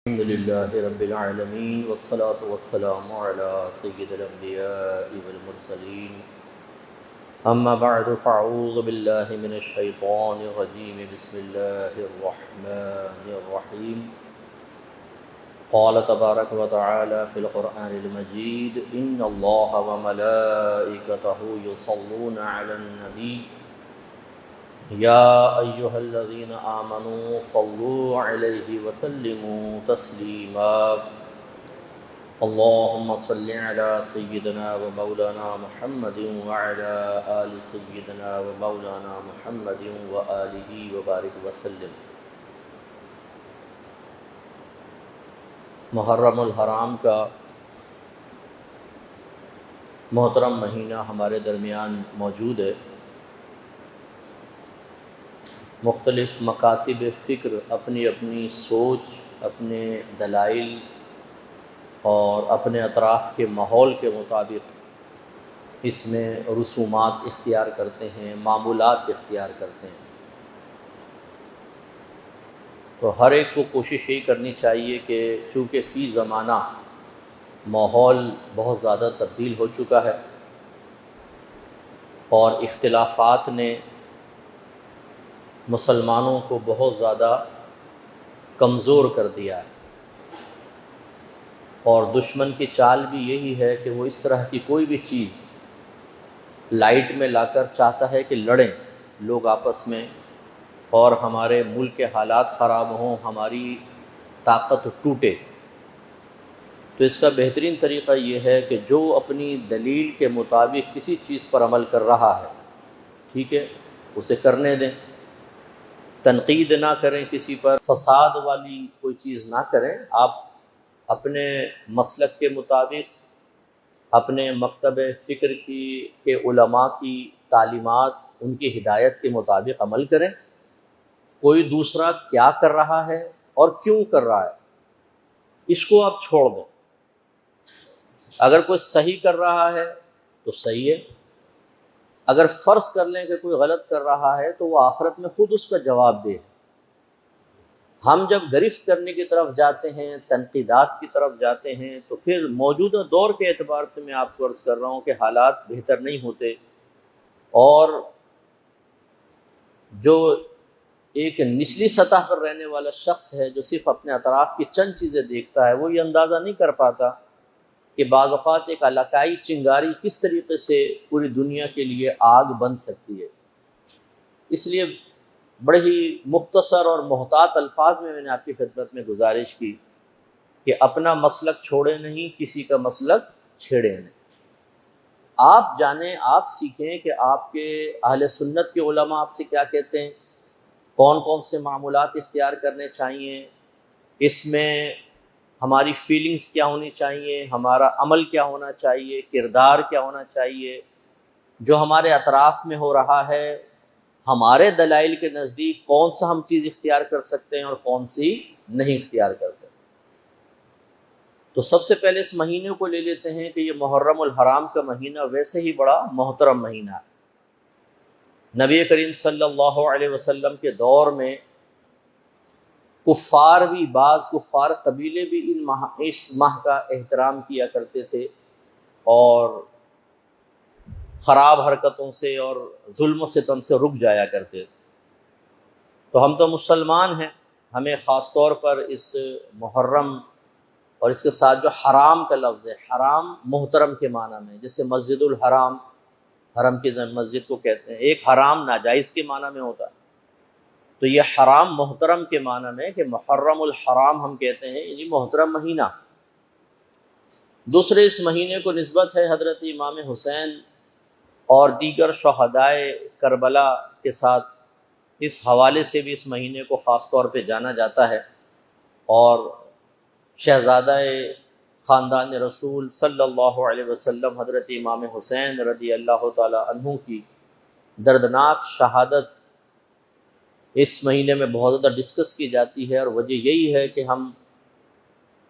الحمد لله رب العالمين والصلاة والسلام على سيد الأنبياء والمرسلين أما بعد فأعوذ بالله من الشيطان الرجيم بسم الله الرحمن الرحيم قال تبارك وتعالى في القرآن المجيد إن الله وملائكته يصلون على النبي يا أيها الذين آمنوا صلوا عليه وسلموا تسليما اللهم صل على سيدنا ومولانا محمد وعلى آل سيدنا ومولانا محمد وآله وبارك وسلم۔ محرم الحرام کا محترم مہینہ ہمارے درمیان موجود ہے۔ مختلف مکاتب فکر اپنی اپنی سوچ، اپنے دلائل اور اپنے اطراف کے ماحول کے مطابق اس میں رسومات اختیار کرتے ہیں، معمولات اختیار کرتے ہیں۔ تو ہر ایک کو کوشش یہی کرنی چاہیے کہ چونکہ فی زمانہ ماحول بہت زیادہ تبدیل ہو چکا ہے اور اختلافات نے مسلمانوں کو بہت زیادہ کمزور کر دیا ہے، اور دشمن کی چال بھی یہی ہے کہ وہ اس طرح کی کوئی بھی چیز لائٹ میں لا کر چاہتا ہے کہ لڑیں لوگ آپس میں اور ہمارے ملک کے حالات خراب ہوں، ہماری طاقت ٹوٹے۔ تو اس کا بہترین طریقہ یہ ہے کہ جو اپنی دلیل کے مطابق کسی چیز پر عمل کر رہا ہے، ٹھیک ہے، اسے کرنے دیں، تنقید نہ کریں، کسی پر فساد والی کوئی چیز نہ کریں۔ آپ اپنے مسلک کے مطابق، اپنے مکتب فکر کے علماء کی تعلیمات، ان کی ہدایت کے مطابق عمل کریں۔ کوئی دوسرا کیا کر رہا ہے اور کیوں کر رہا ہے، اس کو آپ چھوڑ دیں۔ اگر کوئی صحیح کر رہا ہے تو صحیح ہے، اگر فرض کر لیں کہ کوئی غلط کر رہا ہے تو وہ آخرت میں خود اس کا جواب دے۔ ہم جب گرفت کرنے کی طرف جاتے ہیں، تنقیدات کی طرف جاتے ہیں، تو پھر موجودہ دور کے اعتبار سے میں آپ کو عرض کر رہا ہوں کہ حالات بہتر نہیں ہوتے، اور جو ایک نچلی سطح پر رہنے والا شخص ہے جو صرف اپنے اطراف کی چند چیزیں دیکھتا ہے، وہ یہ اندازہ نہیں کر پاتا کہ بعض اوقات ایک علاقائی چنگاری کس طریقے سے پوری دنیا کے لیے آگ بن سکتی ہے۔ اس لیے بڑے ہی مختصر اور محتاط الفاظ میں نے آپ کی خدمت میں گزارش کی کہ اپنا مسلک چھوڑے نہیں، کسی کا مسلک چھیڑے نہیں۔ آپ جانیں، آپ سیکھیں کہ آپ کے اہل سنت کے علماء آپ سے کیا کہتے ہیں، کون کون سے معمولات اختیار کرنے چاہیے، اس میں ہماری فیلنگز کیا ہونی چاہیے، ہمارا عمل کیا ہونا چاہیے، کردار کیا ہونا چاہیے۔ جو ہمارے اطراف میں ہو رہا ہے، ہمارے دلائل کے نزدیک کون سا ہم چیز اختیار کر سکتے ہیں اور کون سی نہیں اختیار کر سکتے۔ تو سب سے پہلے اس مہینے کو لے لیتے ہیں کہ یہ محرم الحرام کا مہینہ ویسے ہی بڑا محترم مہینہ ہے۔ نبی کریم صلی اللہ علیہ وسلم کے دور میں کفار بھی، بعض کفار قبیلے بھی اس ماہ کا احترام کیا کرتے تھے اور خراب حرکتوں سے اور ظلم و ستم سے رک جایا کرتے تھے۔ تو ہم تو مسلمان ہیں، ہمیں خاص طور پر اس محرم اور اس کے ساتھ جو حرام کا لفظ ہے، حرام محترم کے معنی میں، جیسے مسجد الحرام، حرم کی مسجد کو کہتے ہیں، ایک حرام ناجائز کے معنی میں ہوتا ہے، تو یہ حرام محترم کے معنی میں کہ محرم الحرام ہم کہتے ہیں، یعنی محترم مہینہ۔ دوسرے اس مہینے کو نسبت ہے حضرت امام حسین اور دیگر شہدائے کربلا کے ساتھ، اس حوالے سے بھی اس مہینے کو خاص طور پہ جانا جاتا ہے، اور شہزادہ خاندان رسول صلی اللہ علیہ وسلم حضرت امام حسین رضی اللہ تعالی عنہ کی دردناک شہادت اس مہینے میں بہت زیادہ ڈسکس کی جاتی ہے، اور وجہ یہی ہے کہ ہم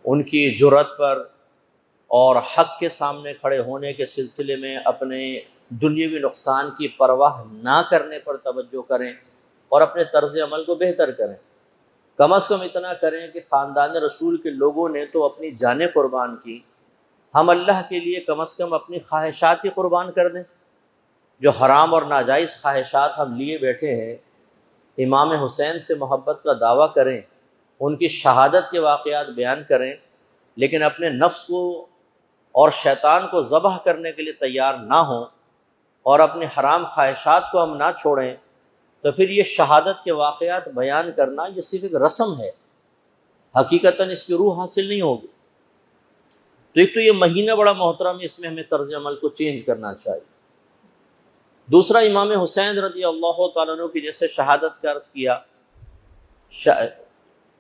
ان کی جرأت پر اور حق کے سامنے کھڑے ہونے کے سلسلے میں اپنے دنیاوی نقصان کی پرواہ نہ کرنے پر توجہ کریں اور اپنے طرز عمل کو بہتر کریں۔ کم از کم اتنا کریں کہ خاندان رسول کے لوگوں نے تو اپنی جانیں قربان کی، ہم اللہ کے لیے کم از کم اپنی خواہشات ہی قربان کر دیں۔ جو حرام اور ناجائز خواہشات ہم لیے بیٹھے ہیں، امام حسین سے محبت کا دعویٰ کریں، ان کی شہادت کے واقعات بیان کریں، لیکن اپنے نفس کو اور شیطان کو ذبح کرنے کے لیے تیار نہ ہوں، اور اپنے حرام خواہشات کو ہم نہ چھوڑیں، تو پھر یہ شہادت کے واقعات بیان کرنا یہ صرف ایک رسم ہے، حقیقتاً اس کی روح حاصل نہیں ہوگی۔ تو ایک تو یہ مہینہ بڑا محترم، اس میں ہمیں طرز عمل کو چینج کرنا چاہیے۔ دوسرا، امام حسین رضی اللہ تعالیٰ عنہ کی جیسے شہادت کا عرض کیا،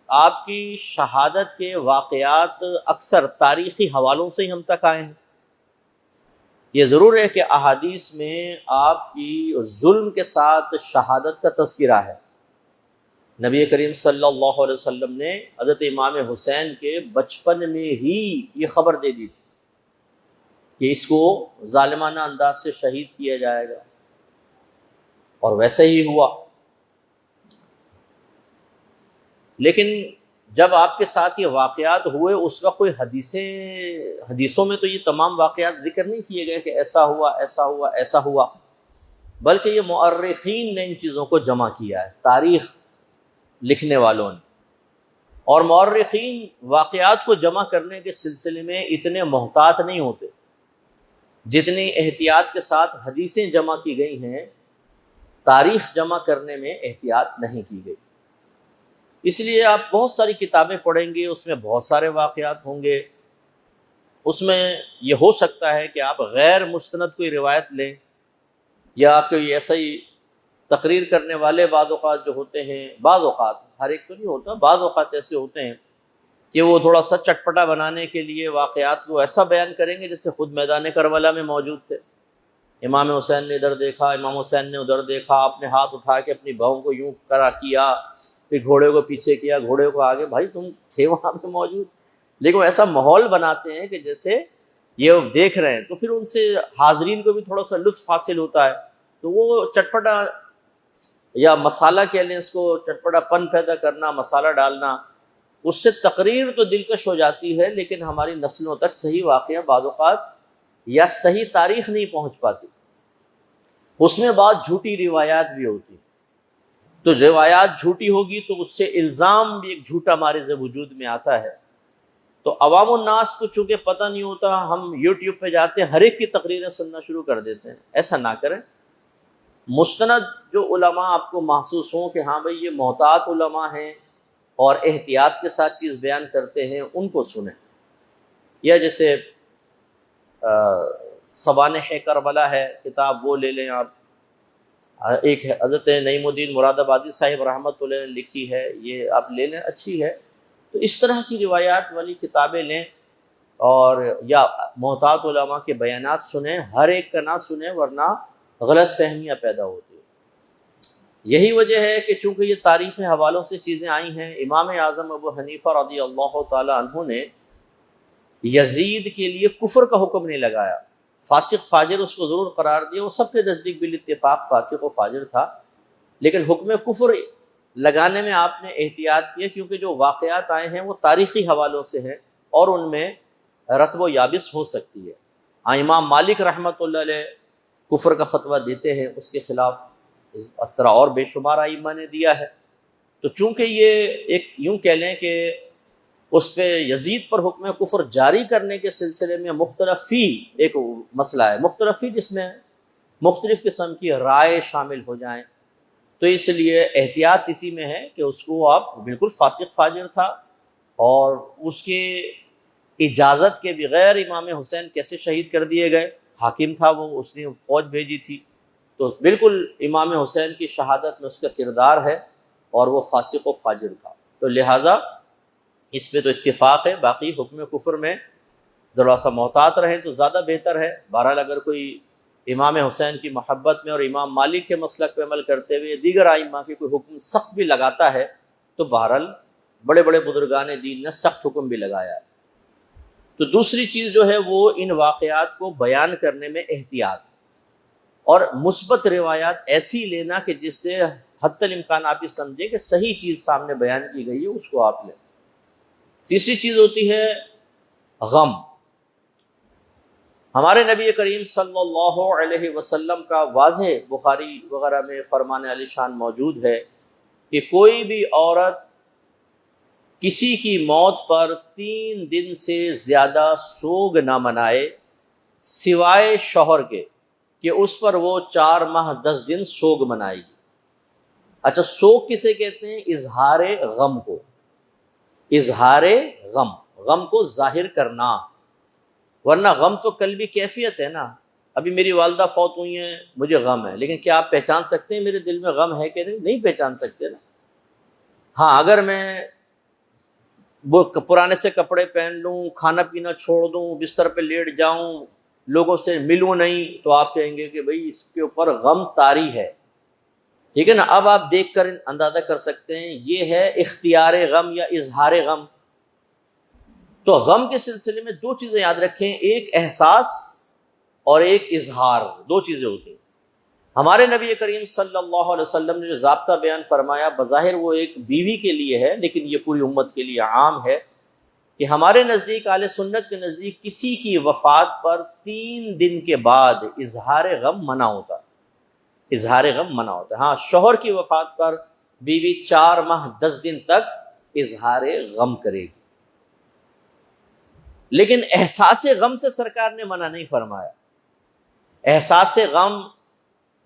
آپ کی شہادت کے واقعات اکثر تاریخی حوالوں سے ہی ہم تک آئے ہیں۔ یہ ضرور ہے کہ احادیث میں آپ کی ظلم کے ساتھ شہادت کا تذکرہ ہے۔ نبی کریم صلی اللہ علیہ وسلم نے حضرت امام حسین کے بچپن میں ہی یہ خبر دے دی تھی کہ اس کو ظالمانہ انداز سے شہید کیا جائے گا، اور ویسے ہی ہوا۔ لیکن جب آپ کے ساتھ یہ واقعات ہوئے، اس وقت کوئی حدیثوں میں تو یہ تمام واقعات ذکر نہیں کیے گئے کہ ایسا ہوا، ایسا ہوا، ایسا ہوا، بلکہ یہ مؤرخین نے ان چیزوں کو جمع کیا ہے، تاریخ لکھنے والوں نے۔ اور مؤرخین واقعات کو جمع کرنے کے سلسلے میں اتنے محتاط نہیں ہوتے جتنی احتیاط کے ساتھ حدیثیں جمع کی گئی ہیں، تاریخ جمع کرنے میں احتیاط نہیں کی گئی۔ اس لیے آپ بہت ساری کتابیں پڑھیں گے، اس میں بہت سارے واقعات ہوں گے، اس میں یہ ہو سکتا ہے کہ آپ غیر مستند کوئی روایت لیں، یا کوئی ایسا ہی تقریر کرنے والے بعض اوقات جو ہوتے ہیں، بعض اوقات، ہر ایک تو نہیں ہوتا، بعض اوقات ایسے ہوتے ہیں کہ وہ تھوڑا سا چٹپٹا بنانے کے لیے واقعات کو ایسا بیان کریں گے جیسے خود میدان کربلا میں موجود تھے۔ امام حسین نے ادھر دیکھا، امام حسین نے ادھر دیکھا، اپنے ہاتھ اٹھا کے اپنی بہوں کو یوں کرا کیا، پھر گھوڑے کو پیچھے کیا، گھوڑے کو آگے۔ بھائی تم تھے وہاں پہ موجود، لیکن وہ ایسا ماحول بناتے ہیں کہ جیسے یہ دیکھ رہے ہیں، تو پھر ان سے حاضرین کو بھی تھوڑا سا لطف حاصل ہوتا ہے۔ تو وہ چٹپٹا یا مسالہ کہہ لیں اس کو، چٹپٹا پن پیدا کرنا، مسالہ ڈالنا، اس سے تقریر تو دلکش ہو جاتی ہے، لیکن ہماری نسلوں تک صحیح واقعہ بعض اوقات یا صحیح تاریخ نہیں پہنچ پاتی، اس میں بعض جھوٹی روایات بھی ہوتی۔ تو روایات جھوٹی ہوگی تو اس سے الزام بھی ایک جھوٹا مارز وجود میں آتا ہے۔ تو عوام الناس کو چونکہ پتہ نہیں ہوتا، ہم یوٹیوب پہ جاتے ہیں، ہر ایک کی تقریریں سننا شروع کر دیتے ہیں۔ ایسا نہ کریں۔ مستند جو علماء آپ کو محسوس ہوں کہ ہاں بھئی یہ محتاط علماء ہیں اور احتیاط کے ساتھ چیز بیان کرتے ہیں، ان کو سنیں۔ یا جیسے سوانح کربلا ہے کتاب، وہ لے لیں آپ۔ ایک حضرت نعیم الدین مراد آبادی صاحب رحمۃ اللہ نے لکھی ہے، یہ آپ لے لیں، اچھی ہے۔ تو اس طرح کی روایات والی کتابیں لیں، اور یا محتاط علماء کے بیانات سنیں، ہر ایک کا نہ سنیں ورنہ غلط فہمیاں پیدا ہوتی ہیں۔ یہی وجہ ہے کہ چونکہ یہ تاریخی حوالوں سے چیزیں آئی ہیں، امام اعظم ابو حنیفہ رضی اللہ تعالی عنہ نے یزید کے لیے کفر کا حکم نہیں لگایا، فاسق فاجر اس کو ضرور قرار دیا، وہ سب کے نزدیک بالاتفاق فاسق و فاجر تھا، لیکن حکم کفر لگانے میں آپ نے احتیاط کیا، کیونکہ جو واقعات آئے ہیں وہ تاریخی حوالوں سے ہیں اور ان میں رتب و یابس ہو سکتی ہے۔ امام مالک رحمۃ اللہ علیہ کفر کا فتویٰ دیتے ہیں، اس کے خلاف اس طرح اور بے شمار ائمہ نے دیا ہے۔ تو چونکہ یہ ایک یوں کہہ لیں کہ اس پہ یزید پر حکم کفر جاری کرنے کے سلسلے میں مختلفی ایک مسئلہ ہے، مختلفی جس میں مختلف قسم کی رائے شامل ہو جائیں، تو اس لیے احتیاط اسی میں ہے کہ اس کو آپ بالکل فاسق فاجر تھا، اور اس کے اجازت کے بغیر امام حسین کیسے شہید کر دیے گئے، حاکم تھا وہ، اس نے فوج بھیجی تھی، تو بالکل امام حسین کی شہادت میں اس کا کردار ہے، اور وہ فاسق و فاجر تھا۔ تو لہٰذا اس پہ تو اتفاق ہے، باقی حکم کفر میں ذرا سا محتاط رہیں تو زیادہ بہتر ہے۔ بہرحال اگر کوئی امام حسین کی محبت میں اور امام مالک کے مسلک پہ عمل کرتے ہوئے دیگر ائمہ کے کوئی حکم سخت بھی لگاتا ہے، تو بہرحال بڑے بڑے بزرگان دین نے سخت حکم بھی لگایا ہے۔ تو دوسری چیز جو ہے وہ ان واقعات کو بیان کرنے میں احتیاط، اور مثبت روایات ایسی لینا کہ جس سے حتی الامکان آپ یہ سمجھیں کہ صحیح چیز سامنے بیان کی گئی ہے اس کو آپ لیں۔ تیسری چیز ہوتی ہے غم۔ ہمارے نبی کریم صلی اللہ علیہ وسلم کا واضح بخاری وغیرہ میں فرمان علی شان موجود ہے کہ کوئی بھی عورت کسی کی موت پر 3 دن سے زیادہ سوگ نہ منائے سوائے شوہر کے کہ اس پر وہ 4 ماہ 10 دن سوگ منائے گی۔ اچھا، سوگ کسے کہتے ہیں؟ اظہار غم کو، اظہار غم، غم کو ظاہر کرنا، ورنہ غم تو قلبی کیفیت ہے نا۔ ابھی میری والدہ فوت ہوئی ہیں، مجھے غم ہے، لیکن کیا آپ پہچان سکتے ہیں میرے دل میں غم ہے کہ نہیں؟ نہیں پہچان سکتے نا۔ ہاں، اگر میں وہ پرانے سے کپڑے پہن لوں، کھانا پینا چھوڑ دوں، بستر پہ لیٹ جاؤں، لوگوں سے ملوں نہیں، تو آپ کہیں گے کہ بھئی اس کے اوپر غم طاری ہے، ٹھیک ہے نا۔ اب آپ دیکھ کر اندازہ کر سکتے ہیں یہ ہے اختیار غم یا اظہار غم۔ تو غم کے سلسلے میں 2 چیزیں یاد رکھیں، ایک احساس اور ایک اظہار، 2 چیزیں ہوتی ہیں۔ ہمارے نبی کریم صلی اللہ علیہ وسلم نے جو ضابطہ بیان فرمایا، بظاہر وہ ایک بیوی کے لیے ہے، لیکن یہ پوری امت کے لیے عام ہے کہ ہمارے نزدیک، اہل سنت کے نزدیک، کسی کی وفات پر 3 دن کے بعد اظہار غم منع ہوتا ہے، اظہار غم منع ہوتا ہے۔ ہاں، شوہر کی وفات پر بیوی 4 ماہ 10 دن تک اظہار غم کرے گی، لیکن احساس غم سے سرکار نے منع نہیں فرمایا۔ احساس غم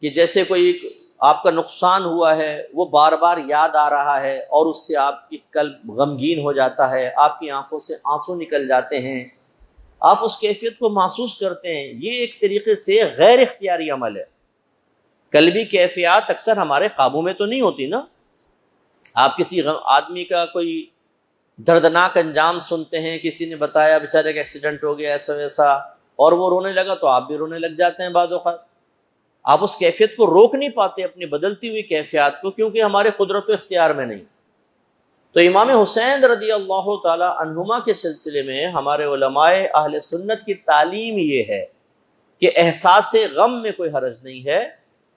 کہ جیسے کوئی آپ کا نقصان ہوا ہے، وہ بار بار یاد آ رہا ہے اور اس سے آپ کی قلب غمگین ہو جاتا ہے، آپ کی آنکھوں سے آنسو نکل جاتے ہیں، آپ اس کیفیت کو محسوس کرتے ہیں، یہ ایک طریقے سے غیر اختیاری عمل ہے۔ قلبی کیفیات اکثر ہمارے قابو میں تو نہیں ہوتی نا۔ آپ کسی آدمی کا کوئی دردناک انجام سنتے ہیں، کسی نے بتایا بیچارے کا ایکسیڈنٹ ہو گیا ایسا ویسا، اور وہ رونے لگا تو آپ بھی رونے لگ جاتے ہیں بعض اوقات۔ آپ اس کیفیت کو روک نہیں پاتے، اپنی بدلتی ہوئی کیفیات کو، کیونکہ ہمارے قدرت و اختیار میں نہیں۔ تو امام حسین رضی اللہ تعالی عنہما کے سلسلے میں ہمارے علماء اہل سنت کی تعلیم یہ ہے کہ احساس غم میں کوئی حرج نہیں ہے،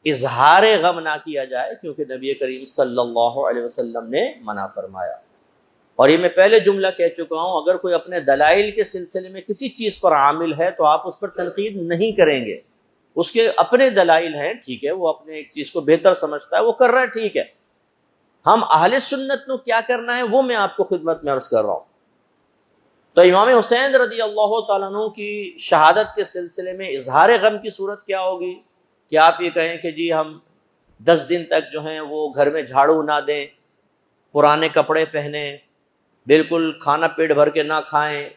اظہار غم نہ کیا جائے، کیونکہ نبی کریم صلی اللہ علیہ وسلم نے منع فرمایا۔ اور یہ میں پہلے جملہ کہہ چکا ہوں، اگر کوئی اپنے دلائل کے سلسلے میں کسی چیز پر عامل ہے تو آپ اس پر تنقید نہیں کریں گے، اس کے اپنے دلائل ہیں، ٹھیک ہے، وہ اپنے ایک چیز کو بہتر سمجھتا ہے، وہ کر رہا ہے، ٹھیک ہے۔ ہم اہل سنت کو کیا کرنا ہے وہ میں آپ کو خدمت میں عرض کر رہا ہوں۔ تو امام حسین رضی اللہ تعالیٰ عنہ کی شہادت کے سلسلے میں اظہار غم کی صورت کیا ہوگی کہ آپ یہ کہیں کہ جی ہم 10 دن تک جو ہیں وہ گھر میں جھاڑو نہ دیں، پرانے کپڑے پہنیں، بالکل کھانا پیٹ بھر کے نہ کھائیں،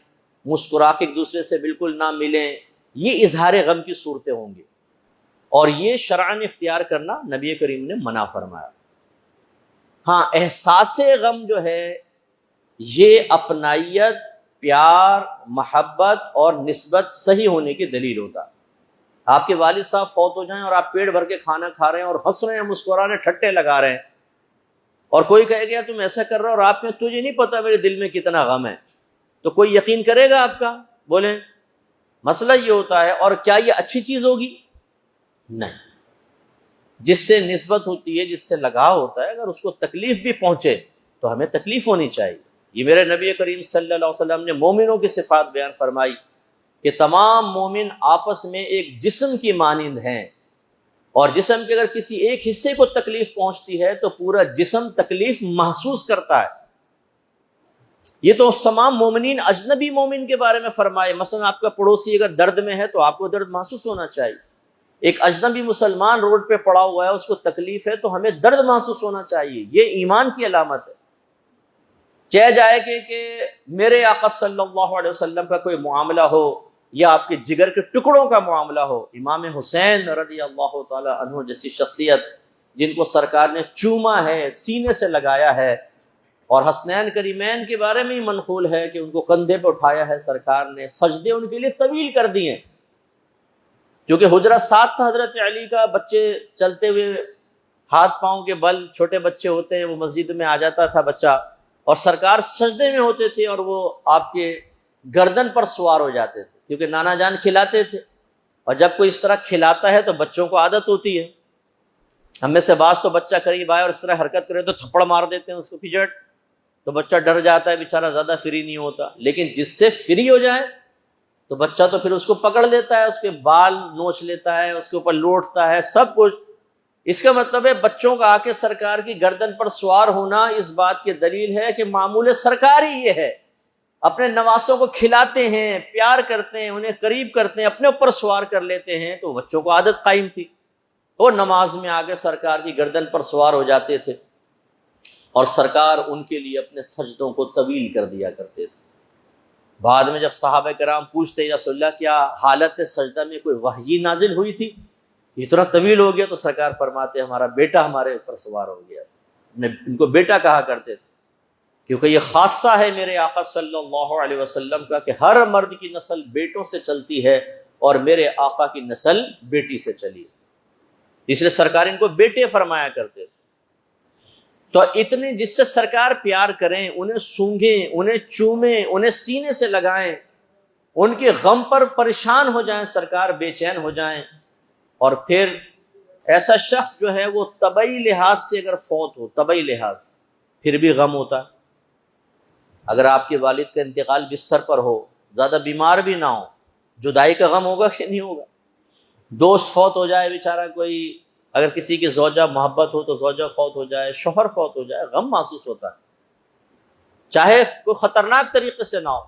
مسکرا کے ایک دوسرے سے بالکل نہ ملیں، یہ اظہار غم کی صورتیں ہوں گی، اور یہ شرعاً اختیار کرنا نبی کریم نے منع فرمایا۔ ہاں، احساس غم جو ہے یہ اپنائیت، پیار، محبت اور نسبت صحیح ہونے کی دلیل ہوتا ہے۔ آپ کے والد صاحب فوت ہو جائیں اور آپ پیٹ بھر کے کھانا کھا رہے ہیں اور ہنس رہے ہیں، مسکرا رہے ہیں، ٹھٹے لگا رہے ہیں، اور کوئی کہے گا تم ایسا کر رہے ہو اور آپ میں تجھے نہیں پتا میرے دل میں کتنا غم ہے، تو کوئی یقین کرے گا آپ کا؟ بولیں، مسئلہ یہ ہوتا ہے۔ اور کیا یہ اچھی چیز ہوگی؟ نہیں۔ جس سے نسبت ہوتی ہے، جس سے لگاؤ ہوتا ہے، اگر اس کو تکلیف بھی پہنچے تو ہمیں تکلیف ہونی چاہیے۔ یہ میرے نبی کریم صلی اللہ علیہ وسلم نے مومنوں کی صفات بیان فرمائی کہ تمام مومن آپس میں ایک جسم کی مانند ہیں، اور جسم کے اگر کسی ایک حصے کو تکلیف پہنچتی ہے تو پورا جسم تکلیف محسوس کرتا ہے۔ یہ تو تمام مومنین اجنبی مومن کے بارے میں فرمائے، مثلا آپ کا پڑوسی اگر درد میں ہے تو آپ کو درد محسوس ہونا چاہیے۔ ایک اجنبی مسلمان روڈ پہ پڑا ہوا ہے، اس کو تکلیف ہے تو ہمیں درد محسوس ہونا چاہیے، یہ ایمان کی علامت ہے۔ چاہے جائے کہ میرے آقا صلی اللہ علیہ وسلم کا کوئی معاملہ ہو یا آپ کے جگر کے ٹکڑوں کا معاملہ ہو، امام حسین رضی اللہ تعالی عنہ جیسی شخصیت جن کو سرکار نے چوما ہے، سینے سے لگایا ہے، اور حسنین کریمین کے بارے میں ہی منقول ہے کہ ان کو کندھے پہ اٹھایا ہے سرکار نے، سجدے ان کے لیے طویل کر دیے، کیونکہ حجرہ 7 تھا حضرت علی کا، بچے چلتے ہوئے ہاتھ پاؤں کے بل، چھوٹے بچے ہوتے ہیں، وہ مسجد میں آ جاتا تھا بچہ، اور سرکار سجدے میں ہوتے تھے اور وہ آپ کے گردن پر سوار ہو جاتے تھے، کیونکہ نانا جان کھلاتے تھے، اور جب کوئی اس طرح کھلاتا ہے تو بچوں کو عادت ہوتی ہے۔ ہم میں سے بعض تو بچہ قریب آئے اور اس طرح حرکت کرے تو تھپڑ مار دیتے ہیں اس کو پھجٹ، تو بچہ ڈر جاتا ہے بیچارہ، زیادہ فری نہیں ہوتا. لیکن جس سے فری ہو جائے تو بچہ تو پھر اس کو پکڑ لیتا ہے، اس کے بال نوچ لیتا ہے، اس کے اوپر لوٹتا ہے، سب کچھ. اس کا مطلب ہے بچوں کا آ کے سرکار کی گردن پر سوار ہونا اس بات کی دلیل ہے کہ معمول سرکار ہی یہ ہے. اپنے نواسوں کو کھلاتے ہیں، پیار کرتے ہیں، انہیں قریب کرتے ہیں، اپنے اوپر سوار کر لیتے ہیں. تو بچوں کو عادت قائم تھی، وہ نماز میں آگے سرکار کی گردن پر سوار ہو جاتے تھے، اور سرکار ان کے لیے اپنے سجدوں کو طویل کر دیا کرتے تھے. بعد میں جب صحابہ کرام پوچھتے یا رسول اللہ کیا حالت سجدہ میں کوئی وحی نازل ہوئی تھی اتنا طویل ہو گیا، تو سرکار فرماتے ہمارا بیٹا ہمارے اوپر سوار ہو گیا. ان کو بیٹا کہا کرتے تھے، کیونکہ یہ خاصہ ہے میرے آقا صلی اللہ علیہ وسلم کا کہ ہر مرد کی نسل بیٹوں سے چلتی ہے اور میرے آقا کی نسل بیٹی سے چلی ہے، اس لیے سرکار ان کو بیٹے فرمایا کرتے تھے. تو اتنے جس سے سرکار پیار کریں، انہیں سونگھیں، انہیں چومیں، انہیں سینے سے لگائیں، ان کے غم پر پریشان ہو جائیں، سرکار بے چین ہو جائیں. اور پھر ایسا شخص جو ہے وہ طبعی لحاظ سے اگر فوت ہو، طبعی لحاظ پھر بھی غم ہوتا ہے. اگر آپ کے والد کا انتقال بستر پر ہو، زیادہ بیمار بھی نہ ہو، جدائی کا غم ہوگا کہ نہیں ہوگا؟ دوست فوت ہو جائے بیچارہ کوئی، اگر کسی کی زوجہ محبت ہو تو زوجہ فوت ہو جائے، شوہر فوت ہو جائے، غم محسوس ہوتا ہے، چاہے کوئی خطرناک طریقے سے نہ ہو.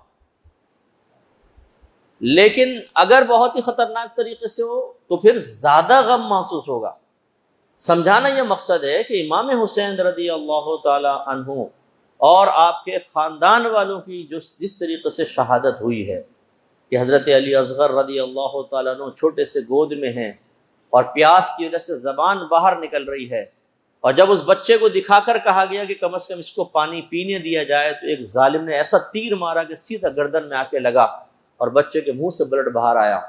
لیکن اگر بہت ہی خطرناک طریقے سے ہو تو پھر زیادہ غم محسوس ہوگا. سمجھانا یہ مقصد ہے کہ امام حسین رضی اللہ تعالی عنہ اور آپ کے خاندان والوں کی جس طریقے سے شہادت ہوئی ہے کہ حضرت علی اصغر رضی اللہ تعالیٰ عنہ چھوٹے سے گود میں ہیں اور پیاس کی وجہ سے زبان باہر نکل رہی ہے، اور جب اس بچے کو دکھا کر کہا گیا کہ کم از کم اس کو پانی پینے دیا جائے، تو ایک ظالم نے ایسا تیر مارا کہ سیدھا گردن میں آ کے لگا اور بچے کے منہ سے بلڈ باہر آیا.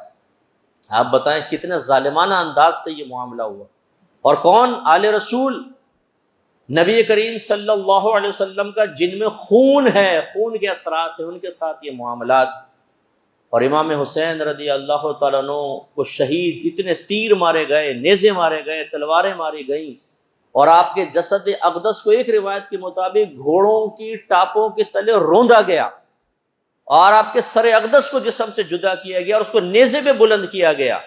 آپ بتائیں کتنے ظالمانہ انداز سے یہ معاملہ ہوا. اور کون؟ آل رسول نبی کریم صلی اللہ علیہ وسلم کا جن میں خون ہے، خون کے اثرات ہیں، ان کے ساتھ یہ معاملات. اور امام حسین رضی اللہ تعالیٰ عنہ کو شہید اتنے تیر مارے گئے، نیزے مارے گئے، تلواریں ماری گئیں، اور آپ کے جسد اقدس کو ایک روایت کے مطابق گھوڑوں کی ٹاپوں کے تلے روندا گیا، اور آپ کے سر اقدس کو جسم سے جدا کیا گیا اور اس کو نیزے پہ بلند کیا گیا.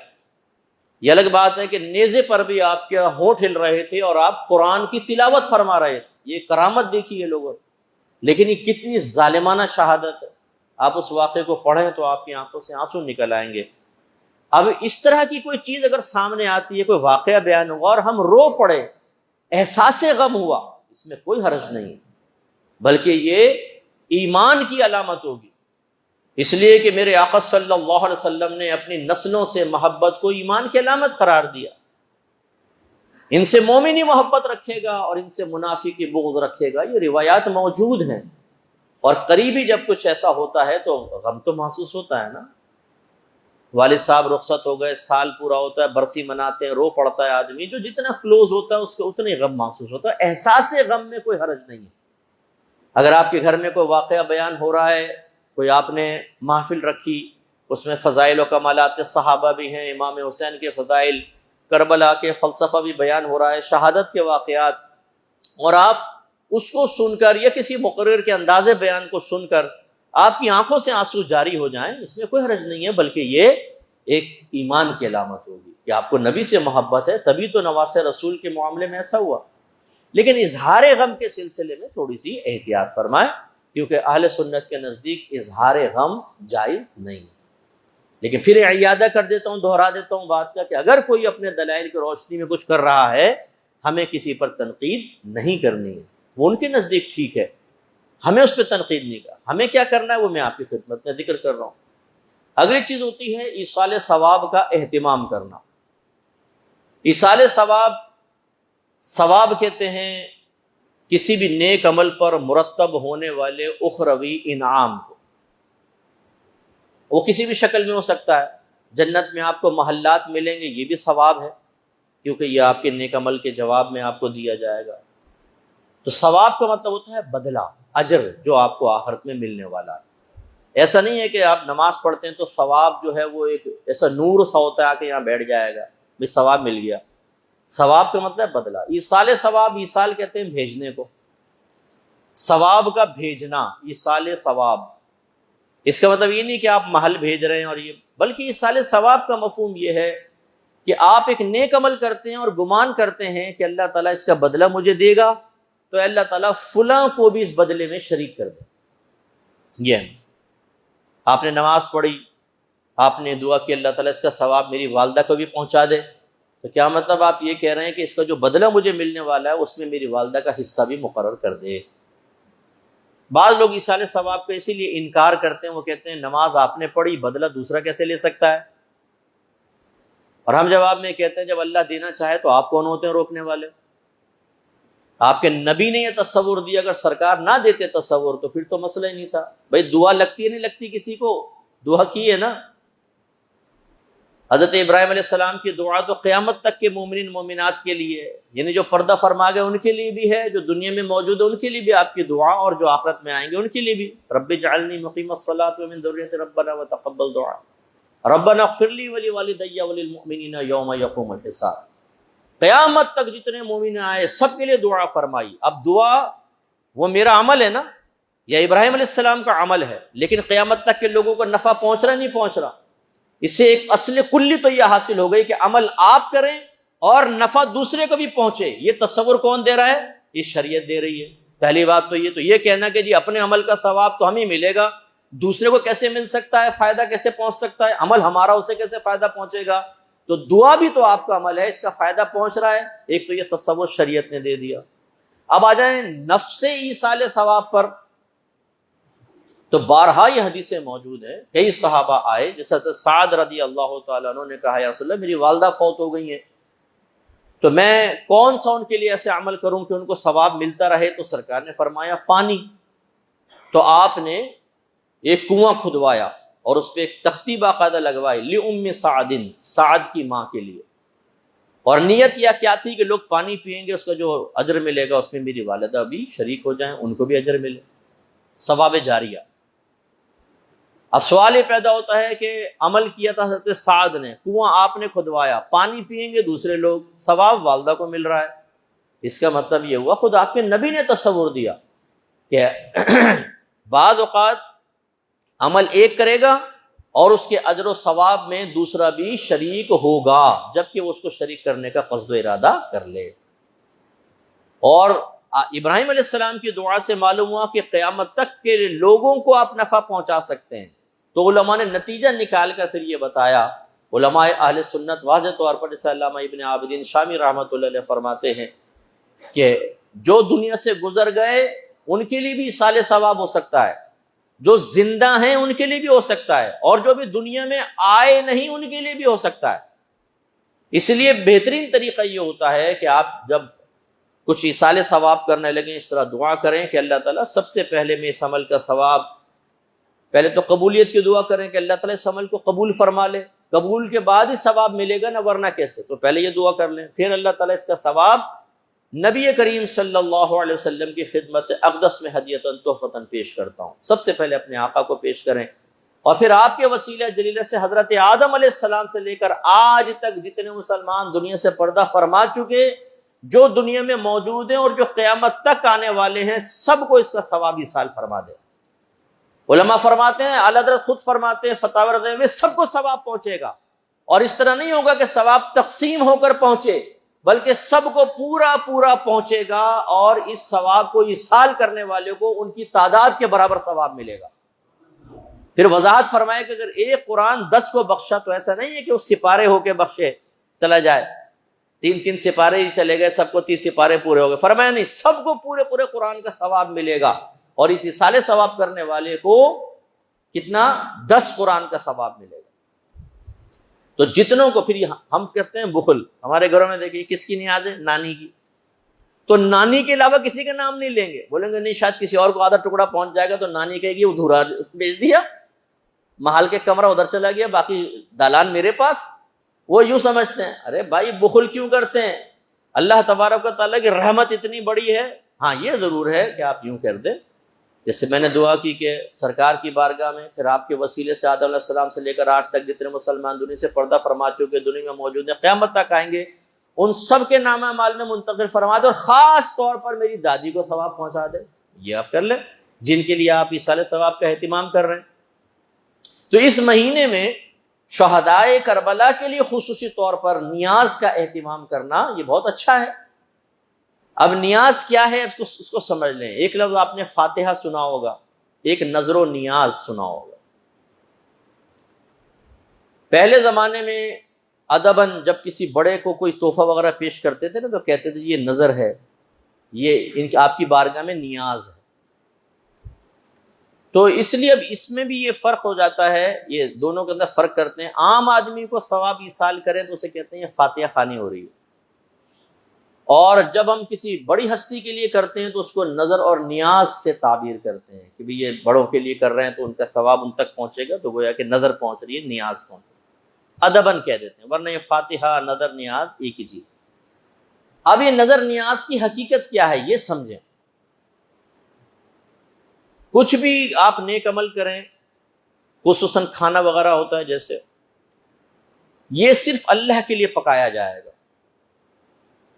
یہ الگ بات ہے کہ نیزے پر بھی آپ کے ہونٹ ہل رہے تھے اور آپ قرآن کی تلاوت فرما رہے تھے. یہ کرامت دیکھی ہے لوگوں، لیکن یہ کتنی ظالمانہ شہادت ہے. آپ اس واقعے کو پڑھیں تو آپ کی آنکھوں سے آنسو نکل آئیں گے. اب اس طرح کی کوئی چیز اگر سامنے آتی ہے، کوئی واقعہ بیان ہوا اور ہم رو پڑے، احساس غم ہوا، اس میں کوئی حرج نہیں، بلکہ یہ ایمان کی علامت ہوگی. اس لیے کہ میرے آقا صلی اللہ علیہ وسلم نے اپنی نسلوں سے محبت کو ایمان کی علامت قرار دیا. ان سے مومنی محبت رکھے گا اور ان سے منافی کی بغض رکھے گا. یہ روایات موجود ہیں. اور قریبی جب کچھ ایسا ہوتا ہے تو غم تو محسوس ہوتا ہے نا. والد صاحب رخصت ہو گئے، سال پورا ہوتا ہے، برسی مناتے ہیں، رو پڑتا ہے آدمی. جو جتنا کلوز ہوتا ہے اس کو اتنے غم محسوس ہوتا ہے. احساس غم میں کوئی حرج نہیں ہے. اگر آپ کے گھر میں کوئی واقعہ بیان ہو رہا ہے، کوئی آپ نے محفل رکھی، اس میں فضائل و کمالات صحابہ بھی ہیں، امام حسین کے فضائل، کربلا کے فلسفہ بھی بیان ہو رہا ہے، شہادت کے واقعات، اور آپ اس کو سن کر یا کسی مقرر کے انداز بیان کو سن کر آپ کی آنکھوں سے آنسو جاری ہو جائیں، اس میں کوئی حرج نہیں ہے، بلکہ یہ ایک ایمان کی علامت ہوگی کہ آپ کو نبی سے محبت ہے. تبھی تو نواس رسول کے معاملے میں ایسا ہوا. لیکن اظہار غم کے سلسلے میں تھوڑی سی احتیاط فرمائیں، کیونکہ اہل سنت کے نزدیک اظہار غم جائز نہیں. لیکن پھر اعادہ کر دیتا ہوں، دہرا دیتا ہوں بات کا کہ اگر کوئی اپنے دلائل کی روشنی میں کچھ کر رہا ہے، ہمیں کسی پر تنقید نہیں کرنی ہے. وہ ان کے نزدیک ٹھیک ہے، ہمیں اس پہ تنقید نہیں کرنا. ہمیں کیا کرنا ہے وہ میں آپ کی خدمت میں ذکر کر رہا ہوں. اگلی چیز ہوتی ہے ایصال ثواب کا اہتمام کرنا. ایصال ثواب کہتے ہیں کسی بھی نیک عمل پر مرتب ہونے والے اخروی انعام کو. وہ کسی بھی شکل میں ہو سکتا ہے. جنت میں آپ کو محلات ملیں گے، یہ بھی ثواب ہے، کیونکہ یہ آپ کے نیک عمل کے جواب میں آپ کو دیا جائے گا. تو ثواب کا مطلب ہوتا ہے بدلہ، اجر جو آپ کو آخرت میں ملنے والا ہے. ایسا نہیں ہے کہ آپ نماز پڑھتے ہیں تو ثواب جو ہے وہ ایک ایسا نور سا ہوتا ہے کہ یہاں بیٹھ جائے گا، بھی ثواب مل گیا. ثواب کا مطلب بدلہ. ایصال ثواب، ایصال کہتے ہیں بھیجنے کو، ثواب کا بھیجنا، ایصال ثواب. اس کا مطلب یہ نہیں کہ آپ محل بھیج رہے ہیں اور یہ، بلکہ ایصال ثواب کا مفہوم یہ ہے کہ آپ ایک نیک عمل کرتے ہیں اور گمان کرتے ہیں کہ اللہ تعالیٰ اس کا بدلہ مجھے دے گا، تو اللہ تعالیٰ فلاں کو بھی اس بدلے میں شریک کر دے. یہ ہے، آپ نے نماز پڑھی، آپ نے دعا کی اللہ تعالیٰ اس کا ثواب میری والدہ کو بھی پہنچا دے، تو کیا مطلب آپ یہ کہہ رہے ہیں کہ اس کا جو بدلہ مجھے ملنے والا ہے اس میں میری والدہ کا حصہ بھی مقرر کر دے. بعض لوگ ایصال ثواب کا اسی لیے انکار کرتے ہیں، وہ کہتے ہیں نماز آپ نے پڑھی، بدلہ دوسرا کیسے لے سکتا ہے؟ اور ہم جواب میں کہتے ہیں جب اللہ دینا چاہے تو آپ کون ہوتے ہیں روکنے والے؟ آپ کے نبی نے یہ تصور دیا، اگر سرکار نہ دیتے تصور تو پھر تو مسئلہ ہی نہیں تھا. بھائی دعا لگتی ہے نہیں لگتی کسی کو؟ دعا کی ہے نا. حضرت ابراہیم علیہ السلام کی دعا تو قیامت تک کے مومنین مومنات کے لیے ہے، یعنی جو پردہ فرما گئے ان کے لیے بھی ہے، جو دنیا میں موجود ہے ان کے لیے بھی آپ کی دعا، اور جو آخرت میں آئیں گے ان کے لیے بھی. رب اجعلنی مقیم الصلاۃ ومن ذریتی ربنا وتقبل دعاء ربنا اغفر لی ولوالدی وللمؤمنین یوم یقوم الحساب. قیامت تک جتنے مومن آئے سب کے لیے دعا فرمائی. اب دعا وہ میرا عمل ہے نا، یا ابراہیم علیہ السلام کا عمل ہے، لیکن قیامت تک کے لوگوں کو نفع پہنچ رہا نہیں پہنچ رہا. اس سے ایک اصل کلی تو یہ حاصل ہو گئی کہ عمل آپ کریں اور نفع دوسرے کو بھی پہنچے. یہ تصور کون دے رہا ہے؟ یہ شریعت دے رہی ہے. پہلی بات تو یہ کہنا کہ جی اپنے عمل کا ثواب تو ہمیں ملے گا، دوسرے کو کیسے مل سکتا ہے، فائدہ کیسے پہنچ سکتا ہے، عمل ہمارا اسے کیسے فائدہ پہنچے گا؟ تو دعا بھی تو آپ کا عمل ہے، اس کا فائدہ پہنچ رہا ہے. ایک تو یہ تصور شریعت نے دے دیا. اب آ جائیں نفس ایصال ثواب پر، تو بارہا یہ حدیثیں موجود ہیں. کئی صحابہ آئے، جیسے حضرت سعد رضی اللہ تعالیٰ عنہ نے کہا یا رسول اللہ میری والدہ فوت ہو گئی ہیں، تو میں کون سا ان کے لیے ایسے عمل کروں کہ ان کو ثواب ملتا رہے؟ تو سرکار نے فرمایا پانی. تو آپ نے ایک کنواں کھدوایا اور اس پہ ایک تختی باقاعدہ لگوائی، لِأُمِّ سعد، سعد کی ماں کے لیے. اور نیت یا کیا تھی کہ لوگ پانی پئیں گے، اس کا جو اجر ملے گا اس میں میری والدہ بھی شریک ہو جائیں، ان کو بھی اجر ملے، ثواب جاریہ. اب سوال یہ پیدا ہوتا ہے کہ عمل کیا تھا حضرت سعد نے، کنواں آپ نے کھدوایا، پانی پئیں گے دوسرے لوگ، ثواب والدہ کو مل رہا ہے. اس کا مطلب یہ ہوا خود آپ کے نبی نے تصور دیا کہ بعض اوقات عمل ایک کرے گا اور اس کے اجر و ثواب میں دوسرا بھی شریک ہوگا، جبکہ وہ اس کو شریک کرنے کا قصد و ارادہ کر لے. اور ابراہیم علیہ السلام کی دعا سے معلوم ہوا کہ قیامت تک کے لوگوں کو آپ نفع پہنچا سکتے ہیں. تو علماء نے نتیجہ نکال کر پھر یہ بتایا. علماء اہل سنت واضح طور پر جیسے علامہ ابن عابدین شامی رحمۃ اللہ علیہ فرماتے ہیں کہ جو دنیا سے گزر گئے ان کے لیے بھی ایصال ثواب ہو سکتا ہے، جو زندہ ہیں ان کے لیے بھی ہو سکتا ہے، اور جو بھی دنیا میں آئے نہیں ان کے لیے بھی ہو سکتا ہے. اس لیے بہترین طریقہ یہ ہوتا ہے کہ آپ جب کچھ ایصال ثواب کرنے لگیں اس طرح دعا کریں کہ اللہ تعالیٰ سب سے پہلے میں اس عمل کا ثواب، پہلے تو قبولیت کی دعا کریں کہ اللہ تعالیٰ اس عمل کو قبول فرما لے، قبول کے بعد ہی ثواب ملے گا نا، ورنہ کیسے؟ تو پہلے یہ دعا کر لیں، پھر اللہ تعالیٰ اس کا ثواب نبی کریم صلی اللہ علیہ وسلم کی خدمت اقدس میں ہدیۃً تحفۃً پیش کرتا ہوں. سب سے پہلے اپنے آقا کو پیش کریں، اور پھر آپ کے وسیلہ جلیلہ سے حضرت آدم علیہ السلام سے لے کر آج تک جتنے مسلمان دنیا سے پردہ فرما چکے، جو دنیا میں موجود ہیں اور جو قیامت تک آنے والے ہیں، سب کو اس کا ثواب ایصال فرما دے. علماء فرماتے ہیں، اعلیٰ حضرت خود فرماتے ہیں فتاوی رضویہ میں، سب کو ثواب پہنچے گا. اور اس طرح نہیں ہوگا کہ ثواب تقسیم ہو کر پہنچے، بلکہ سب کو پورا پورا پہنچے گا، اور اس ثواب کو ایصال کرنے والے کو ان کی تعداد کے برابر ثواب ملے گا. پھر وضاحت فرمائے کہ اگر ایک قرآن 10 کو بخشا تو ایسا نہیں ہے کہ وہ سپارے ہو کے بخشے چلا جائے، 3 سپارے ہی چلے گئے، سب کو 30 سپارے پورے ہو گئے. فرمایا نہیں، سب کو پورے پورے قرآن کا ثواب ملے گا، اور اس ایصال ثواب کرنے والے کو کتنا؟ 10 قرآن کا ثواب ملے گا. تو جتنوں کو پھر ہم کرتے ہیں بخل. ہمارے گھروں میں دیکھیے کس کی نیاز ہے؟ نانی کی. تو نانی کے علاوہ کسی کا نام نہیں لیں گے، بولیں گے نہیں شاید کسی اور کو آدھا ٹکڑا پہنچ جائے گا، تو نانی کہے گی ادھورا بیچ دیا، محل کے کمرہ ادھر چلا گیا، باقی دالان میرے پاس. وہ یوں سمجھتے ہیں. ارے بھائی بخل کیوں کرتے ہیں؟ اللہ تبارک و تعالیٰ کی رحمت اتنی بڑی ہے. ہاں یہ ضرور ہے کہ آپ یوں کر دیں، جیسے میں نے دعا کی کہ سرکار کی بارگاہ میں، پھر آپ کے وسیلے سے آدم علیہ السلام سے لے کر آج تک جتنے مسلمان دنیا سے پردہ فرما چکے، دنیا میں موجود ہیں، قیامت تک آئیں گے، ان سب کے نام اعمال میں منتقل فرما دے، اور خاص طور پر میری دادی کو ثواب پہنچا دے۔ یہ آپ کر لیں جن کے لیے آپ ایصال ثواب کا اہتمام کر رہے ہیں۔ تو اس مہینے میں شہدائے کربلا کے لیے خصوصی طور پر نیاز کا اہتمام کرنا یہ بہت اچھا ہے۔ اب نیاز کیا ہے اس کو سمجھ لیں۔ ایک لفظ آپ نے فاتحہ سنا ہوگا، ایک نظر و نیاز سنا ہوگا۔ پہلے زمانے میں ادباً جب کسی بڑے کو کوئی تحفہ وغیرہ پیش کرتے تھے نا تو کہتے تھے یہ نظر ہے، یہ آپ کی بارگاہ میں نیاز ہے۔ تو اس لیے اب اس میں بھی یہ فرق ہو جاتا ہے، یہ دونوں کے اندر فرق کرتے ہیں۔ عام آدمی کو ثواب ایصال کریں تو اسے کہتے ہیں یہ فاتحہ خوانی ہو رہی ہے، اور جب ہم کسی بڑی ہستی کے لیے کرتے ہیں تو اس کو نظر اور نیاز سے تعبیر کرتے ہیں کہ بھی یہ بڑوں کے لیے کر رہے ہیں تو ان کا ثواب ان تک پہنچے گا، تو گویا کہ نظر پہنچ رہی ہے، نیاز پہنچ رہی ہے، ادباً کہہ دیتے ہیں، ورنہ یہ فاتحہ نظر نیاز ایک ہی چیز ہے۔ اب یہ نظر نیاز کی حقیقت کیا ہے یہ سمجھیں۔ کچھ بھی آپ نیک عمل کریں، خصوصاً کھانا وغیرہ ہوتا ہے جیسے، یہ صرف اللہ کے لیے پکایا جائے گا،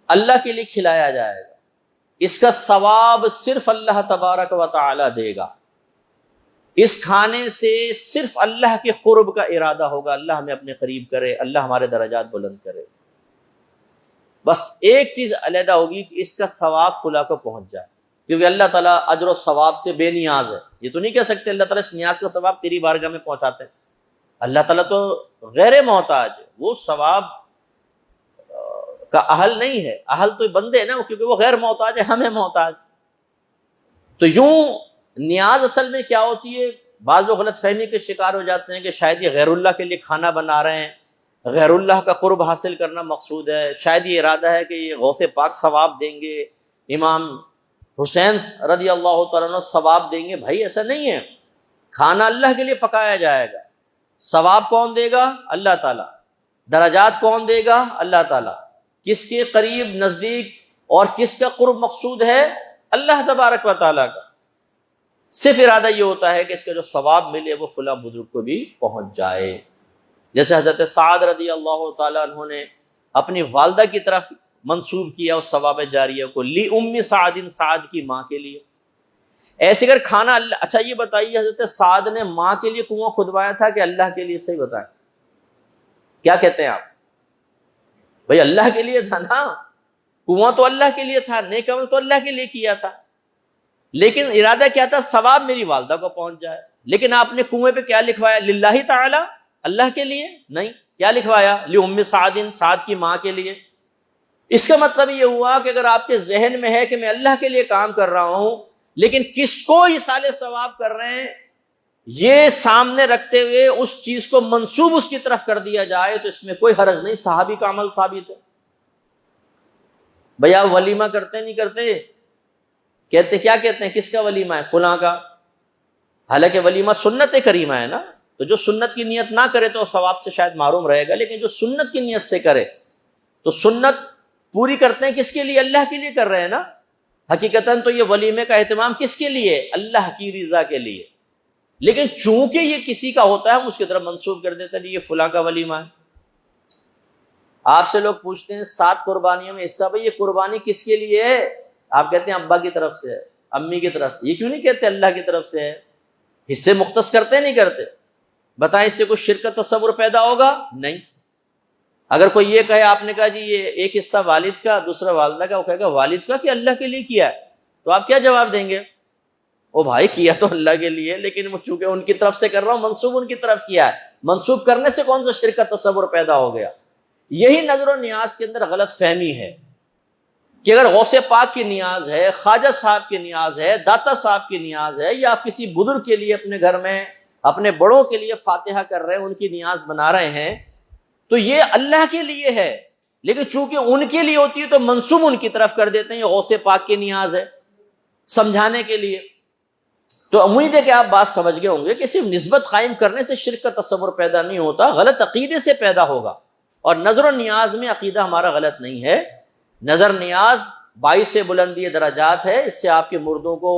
اللہ کے لیے کھلایا جائے گا، اس کا ثواب صرف اللہ تبارک و تعالی دے گا۔ اس کھانے سے صرف اللہ کے قرب کا ارادہ ہوگا، اللہ ہمیں اپنے قریب کرے، اللہ ہمارے درجات بلند کرے۔ بس ایک چیز علیحدہ ہوگی کہ اس کا ثواب فلاں کو پہنچ جائے، کیونکہ اللہ تعالیٰ اجر و ثواب سے بے نیاز ہے۔ یہ تو نہیں کہہ سکتے اللہ تعالیٰ اس نیاز کا ثواب تیری بارگاہ میں پہنچاتے ہیں۔ اللہ تعالیٰ تو غیر محتاج ہے، وہ ثواب کا اہل نہیں ہے، اہل تو بندے ہیں نا، کیونکہ وہ غیر محتاج ہے، ہمیں محتاج۔ تو یوں نیاز اصل میں کیا ہوتی ہے؟ بعض لوگ غلط فہمی کے شکار ہو جاتے ہیں کہ شاید یہ غیر اللہ کے لیے کھانا بنا رہے ہیں، غیر اللہ کا قرب حاصل کرنا مقصود ہے، شاید یہ ارادہ ہے کہ یہ غوث پاک ثواب دیں گے، امام حسین رضی اللہ تعالیٰ عنہ ثواب دیں گے۔ بھائی ایسا نہیں ہے، کھانا اللہ کے لیے پکایا جائے گا، ثواب کون دے گا؟ اللہ تعالیٰ۔ درجات کون دے گا؟ اللہ تعالیٰ۔ کس کے قریب نزدیک اور کس کا قرب مقصود ہے؟ اللہ تبارک و تعالیٰ کا۔ صرف ارادہ یہ ہوتا ہے کہ اس کا جو ثواب ملے وہ فلاں بزرگ کو بھی پہنچ جائے۔ جیسے حضرت سعد رضی اللہ تعالیٰ عنہ نے اپنی والدہ کی طرف منسوب کیا اس ثواب جاریہ کو، لی ام سعد، سعد کی ماں کے لیے۔ ایسے اگر کھانا اللہ، اچھا یہ بتائیے حضرت سعد نے ماں کے لیے کنواں کھدوایا تھا کہ اللہ کے لیے؟ صحیح بتائیں، کیا کہتے ہیں آپ؟ بھئی اللہ کے لیے تھا نا، کنواں تو اللہ کے لیے تھا، نیک عمل تو اللہ کے لیے کیا تھا، لیکن ارادہ کیا تھا؟ ثواب میری والدہ کو پہنچ جائے۔ لیکن آپ نے کنویں پہ کیا لکھوایا؟ للہ تعالی، اللہ کے لیے نہیں، کیا لکھوایا؟ لام سعد، سعد کی ماں کے لیے۔ اس کا مطلب یہ ہوا کہ اگر آپ کے ذہن میں ہے کہ میں اللہ کے لیے کام کر رہا ہوں لیکن کس کو ایصال ثواب کر رہے ہیں یہ سامنے رکھتے ہوئے اس چیز کو منسوب اس کی طرف کر دیا جائے تو اس میں کوئی حرج نہیں، صحابی کا عمل ثابت ہے۔ بھیا ولیمہ کرتے نہیں کرتے؟ کہتے کیا کہتے ہیں؟ کس کا ولیمہ ہے؟ فلاں کا۔ حالانکہ ولیمہ سنت کریمہ ہے نا، تو جو سنت کی نیت نہ کرے تو ثواب سے شاید محروم رہے گا، لیکن جو سنت کی نیت سے کرے تو سنت پوری کرتے ہیں کس کے لیے؟ اللہ کے لیے کر رہے ہیں نا۔ حقیقتاً تو یہ ولیمے کا اہتمام کس کے لیے؟ اللہ کی رضا کے لیے، لیکن چونکہ یہ کسی کا ہوتا ہے ہم اس کی طرف منسوب کر دیتے ہیں یہ فلاں کا ولیمہ ہے۔ آپ سے لوگ پوچھتے ہیں 7 قربانیوں میں حصہ، بھائی یہ قربانی کس کے لیے ہے؟ آپ کہتے ہیں ابا کی طرف سے ہے، امی کی طرف سے۔ یہ کیوں نہیں کہتے اللہ کی طرف سے ہے؟ حصے مختص کرتے نہیں کرتے؟ بتائیں اس سے کوئی شرک کا تصور پیدا ہوگا؟ نہیں۔ اگر کوئی یہ کہے آپ نے کہا جی یہ ایک حصہ والد کا دوسرا والدہ کا، وہ کہے گا والد کا کہ اللہ کے لیے کیا ہے، تو آپ کیا جواب دیں گے؟ او بھائی کیا تو اللہ کے لیے، لیکن وہ چونکہ ان کی طرف سے کر رہا ہوں، منسوب ان کی طرف کیا ہے، منسوب کرنے سے کون سا شرک کا تصور پیدا ہو گیا؟ یہی نظر و نیاز کے اندر غلط فہمی ہے کہ اگر غوث پاک کی نیاز ہے، خواجہ صاحب کی نیاز ہے، داتا صاحب کی نیاز ہے، یا آپ کسی بزرگ کے لیے اپنے گھر میں اپنے بڑوں کے لیے فاتحہ کر رہے ہیں، ان کی نیاز بنا رہے ہیں، تو یہ اللہ کے لیے ہے، لیکن چونکہ ان کے لیے ہوتی ہے تو منسوب ان کی طرف کر دیتے ہیں یہ غوث پاک کی نیاز ہے، سمجھانے کے لیے۔ تو امید ہے کہ آپ بات سمجھ گئے ہوں گے کہ صرف نسبت قائم کرنے سے شرک کا تصور پیدا نہیں ہوتا، غلط عقیدے سے پیدا ہوگا۔ اور نظر و نیاز میں عقیدہ ہمارا غلط نہیں ہے، نظر نیاز باعث بلندی درجات ہے، اس سے آپ کے مردوں کو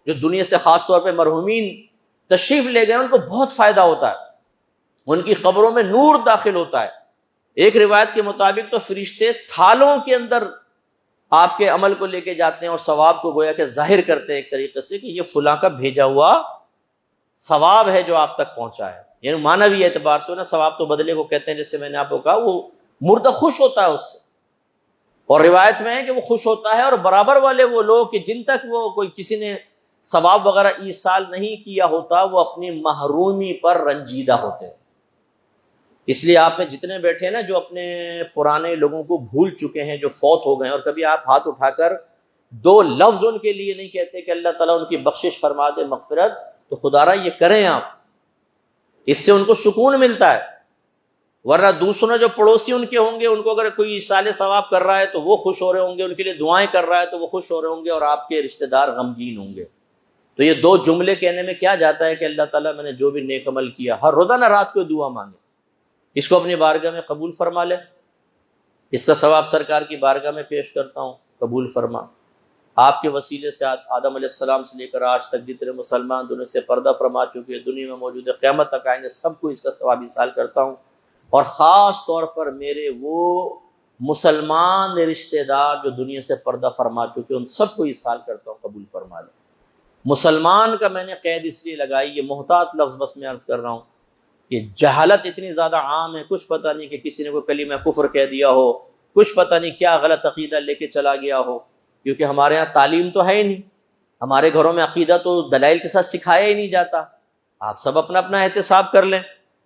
جو دنیا سے خاص طور پہ مرحومین تشریف لے گئے ان کو بہت فائدہ ہوتا ہے، ان کی قبروں میں نور داخل ہوتا ہے، ایک روایت کے مطابق تو فرشتے تھالوں کے اندر آپ کے عمل کو لے کے جاتے ہیں اور ثواب کو گویا کہ ظاہر کرتے ہیں ایک طریقے سے کہ یہ فلاں کا بھیجا ہوا ثواب ہے جو آپ تک پہنچا ہے. یعنی معنوی اعتبار سے نا ثواب تو بدلے کو کہتے ہیں، جس سے میں نے آپ کو کہا وہ مردہ خوش ہوتا ہے اس سے. اور روایت میں ہے کہ وہ خوش ہوتا ہے، اور برابر والے وہ لوگ کہ جن تک وہ کوئی کسی نے ثواب وغیرہ ایصال نہیں کیا ہوتا وہ اپنی محرومی پر رنجیدہ ہوتے ہیں. اس لیے آپ میں جتنے بیٹھے ہیں نا جو اپنے پرانے لوگوں کو بھول چکے ہیں، جو فوت ہو گئے ہیں، اور کبھی آپ ہاتھ اٹھا کر دو لفظ ان کے لیے نہیں کہتے کہ اللہ تعالیٰ ان کی بخشش فرما دے، مغفرت، تو خدا را یہ کریں آپ، اس سے ان کو سکون ملتا ہے. ورنہ دوسروں جو پڑوسی ان کے ہوں گے، ان کو اگر کوئی ایصال ثواب کر رہا ہے تو وہ خوش ہو رہے ہوں گے، ان کے لیے دعائیں کر رہا ہے تو وہ خوش ہو رہے ہوں گے، اور آپ کے رشتہ دار غمگین ہوں گے. تو یہ دو جملے کہنے میں کیا جاتا ہے کہ اللہ تعالیٰ میں نے جو بھی نیک عمل کیا، ہر روزانہ رات کو دعا مانگے، اس کو اپنی بارگاہ میں قبول فرما لے. اس کا ثواب سرکار کی بارگاہ میں پیش کرتا ہوں، قبول فرما. آپ کے وسیلے سے آدم علیہ السلام سے لے کر آج تک جتنے مسلمان دنیا سے پردہ فرما چکے، دنیا میں موجود ہے، قیامت تک آئیں گے، سب کو اس کا ثواب ایصال کرتا ہوں. اور خاص طور پر میرے وہ مسلمان رشتہ دار جو دنیا سے پردہ فرما چکے ان سب کو ایصال کرتا ہوں، قبول فرما لے. مسلمان کا میں نے قید اس لیے لگائی، یہ محتاط لفظ بس میں عرض کر رہا ہوں کہ جہالت اتنی زیادہ عام ہے، کچھ پتہ نہیں کہ کسی نے کوئی کلمہ کفر کہہ دیا ہو، کچھ پتہ نہیں کیا غلط عقیدہ لے کے چلا گیا ہو، کیونکہ ہمارے ہاں تعلیم تو ہے ہی نہیں، ہمارے گھروں میں عقیدہ تو دلائل کے ساتھ سکھایا ہی نہیں جاتا. آپ سب اپنا اپنا احتساب کر لیں،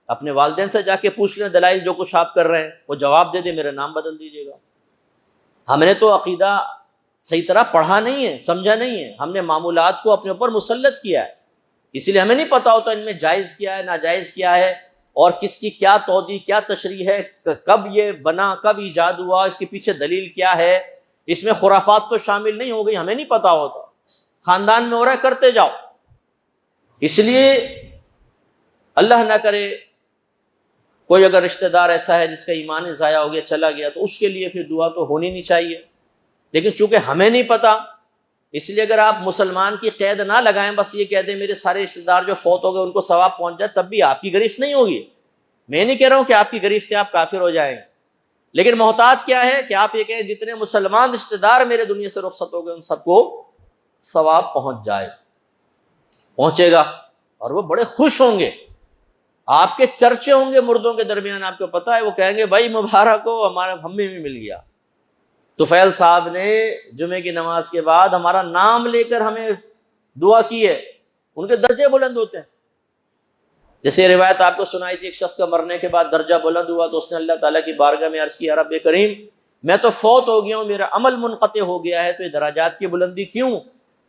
اپنے والدین سے جا کے پوچھ لیں دلائل جو کچھ آپ کر رہے ہیں، وہ جواب دے دیں میرا نام بدل دیجیے گا. ہم نے تو عقیدہ صحیح طرح پڑھا نہیں ہے، سمجھا نہیں ہے، ہم نے معمولات کو اپنے اوپر مسلط کیا ہے، اسی لیے ہمیں نہیں پتا ہوتا ان میں جائز کیا ہے، ناجائز کیا ہے، اور کس کی کیا توضیح، کیا تشریح ہے، کب یہ بنا، کب ایجاد ہوا، اس کے پیچھے دلیل کیا ہے. اس میں خرافات تو شامل نہیں ہو گئی، ہمیں نہیں پتا ہوتا، خاندان میں ہو رہا ہے کرتے جاؤ. اس لیے اللہ نہ کرے کوئی اگر رشتہ دار ایسا ہے جس کا ایمان ضائع ہو گیا، چلا گیا، تو اس کے لیے پھر دعا تو ہونی نہیں چاہیے. لیکن چونکہ ہمیں نہیں پتا، اس لیے اگر آپ مسلمان کی قید نہ لگائیں، بس یہ کہہ دیں میرے سارے رشتہ دار جو فوت ہو گئے ان کو ثواب پہنچ جائے، تب بھی آپ کی گرفت نہیں ہوگی. میں نہیں کہہ رہا ہوں کہ آپ کی گرفت سے آپ کافر ہو جائیں، لیکن محتاط کیا ہے کہ آپ یہ کہیں جتنے مسلمان رشتہ دار میرے دنیا سے رخصت ہو گئے ان سب کو ثواب پہنچ جائے. پہنچے گا اور وہ بڑے خوش ہوں گے، آپ کے چرچے ہوں گے مردوں کے درمیان، آپ کو پتا ہے وہ کہیں گے بھائی مبارک ہو، ہمارا ہمیں بھی مل گیا. طفیل صاحب نے جمعے کی نماز کے بعد ہمارا نام لے کر ہمیں دعا کی ہے، ان کے درجے بلند ہوتے ہیں. جیسے روایت آپ کو سنائی تھی، ایک شخص کا مرنے کے بعد درجہ بلند ہوا تو اس نے اللہ تعالیٰ کی بارگاہ میں عرض کیا، رب کریم میں تو فوت ہو گیا ہوں، میرا عمل منقطع ہو گیا ہے، تو یہ درجات کی بلندی کیوں؟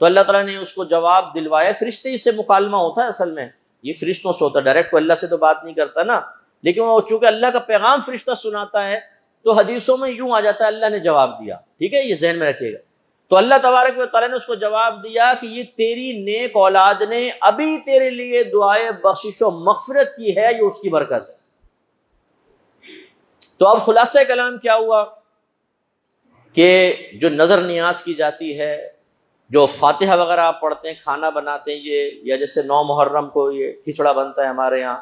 تو اللہ تعالیٰ نے اس کو جواب دلوایا، فرشتے سے مکالمہ ہوتا ہے، اصل میں یہ فرشتوں سے ہوتا ہے، ڈائریکٹ کوئی اللہ سے تو بات نہیں کرتا نا، لیکن وہ چونکہ اللہ کا پیغام فرشتہ سناتا ہے تو حدیثوں میں یوں آ جاتا ہے اللہ نے جواب دیا. ٹھیک ہے، یہ ذہن میں رکھیے گا. تو اللہ تبارک و تعالیٰ نے اس کو جواب دیا کہ یہ تیری نیک اولاد نے ابھی تیرے لیے دعائے بخشش و مغفرت کی ہے، یہ اس کی برکت ہے. تو اب خلاصہ کلام کیا ہوا کہ جو نظر نیاز کی جاتی ہے، جو فاتحہ وغیرہ آپ پڑھتے ہیں، کھانا بناتے ہیں، یہ یا جیسے 9 محرم کو یہ کھچڑا بنتا ہے ہمارے یہاں،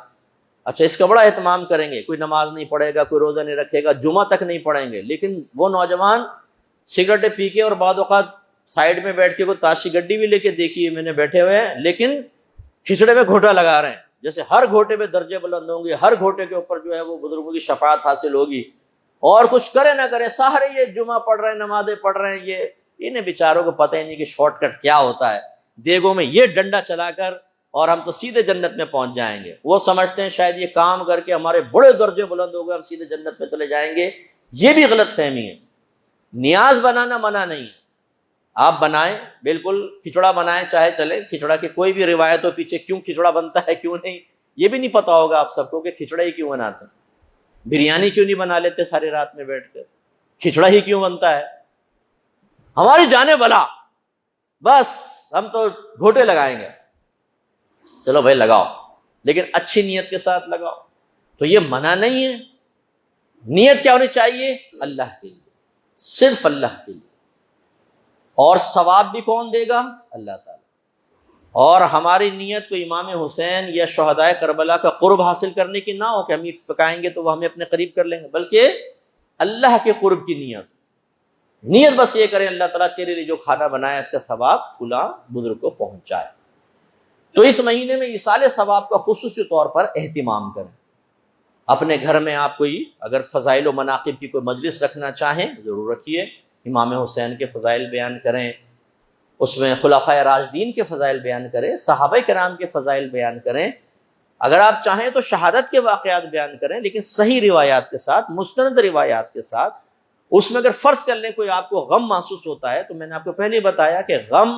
اچھا اس کا بڑا اہتمام کریں گے، کوئی نماز نہیں پڑھے گا، کوئی روزہ نہیں رکھے گا، جمعہ تک نہیں پڑھیں گے. لیکن وہ نوجوان سگریٹیں پی کے اور بعض اوقات سائیڈ میں بیٹھ کے کوئی تاشی گڈی بھی لے کے دیکھی ہے میں نے، بیٹھے ہوئے ہیں لیکن کھچڑے میں گھوٹا لگا رہے ہیں، جیسے ہر گھوٹے پہ درجے بلند ہوں گے، ہر گھوٹے کے اوپر جو ہے وہ بزرگوں کی شفاعت حاصل ہوگی. اور کچھ کرے نہ کرے سارے یہ جمعہ پڑھ رہے ہیں، نمازیں پڑھ رہے ہیں، یہ انہیں بیچاروں کو پتہ ہی نہیں کہ شارٹ کٹ کیا ہوتا ہے، دیگوں میں یہ ڈنڈا چلا کر اور ہم تو سیدھے جنت میں پہنچ جائیں گے. وہ سمجھتے ہیں شاید یہ کام کر کے ہمارے بڑے درجے بلند ہو گئے، ہم سیدھے جنت میں چلے جائیں گے. یہ بھی غلط فہمی ہے. نیاز بنانا منع نہیں ہے، آپ بنائیں، بالکل کھچڑا بنائیں، چاہے چلے کھچڑا کی کوئی بھی روایت ہو پیچھے کیوں کھچڑا بنتا ہے کیوں نہیں، یہ بھی نہیں پتا ہوگا آپ سب کو کہ کھچڑا ہی کیوں بناتے ہیں. بریانی کیوں نہیں بنا لیتے ساری رات میں بیٹھ کر، کھچڑا ہی کیوں بنتا ہے. ہماری جانے بلا، بس ہم تو گھوٹے لگائیں گے. چلو بھائی لگاؤ، لیکن اچھی نیت کے ساتھ لگاؤ. تو یہ منع نہیں ہے. نیت کیا ہونی چاہیے؟ اللہ کے لیے، صرف اللہ کے لیے. اور ثواب بھی کون دے گا؟ اللہ تعالیٰ. اور ہماری نیت کو امام حسین یا شہدائے کربلا کا قرب حاصل کرنے کی نہ ہو کہ ہم یہ پکائیں گے تو وہ ہمیں اپنے قریب کر لیں گے، بلکہ اللہ کے قرب کی نیت بس یہ کریں اللہ تعالیٰ تیرے لیے جو کھانا بنایا اس کا ثواب فلاں بزرگ کو پہنچائے۔ تو اس مہینے میں ایصال ثواب کا خصوصی طور پر اہتمام کریں۔ اپنے گھر میں آپ کوئی اگر فضائل و مناقب کی کوئی مجلس رکھنا چاہیں ضرور رکھیے، امام حسین کے فضائل بیان کریں، اس میں خلفائے راشدین کے فضائل بیان کریں، صحابہ کرام کے فضائل بیان کریں، اگر آپ چاہیں تو شہادت کے واقعات بیان کریں لیکن صحیح روایات کے ساتھ، مستند روایات کے ساتھ۔ اس میں اگر فرض کر لیں کوئی آپ کو غم محسوس ہوتا ہے تو میں نے آپ کو پہلے ہی بتایا کہ غم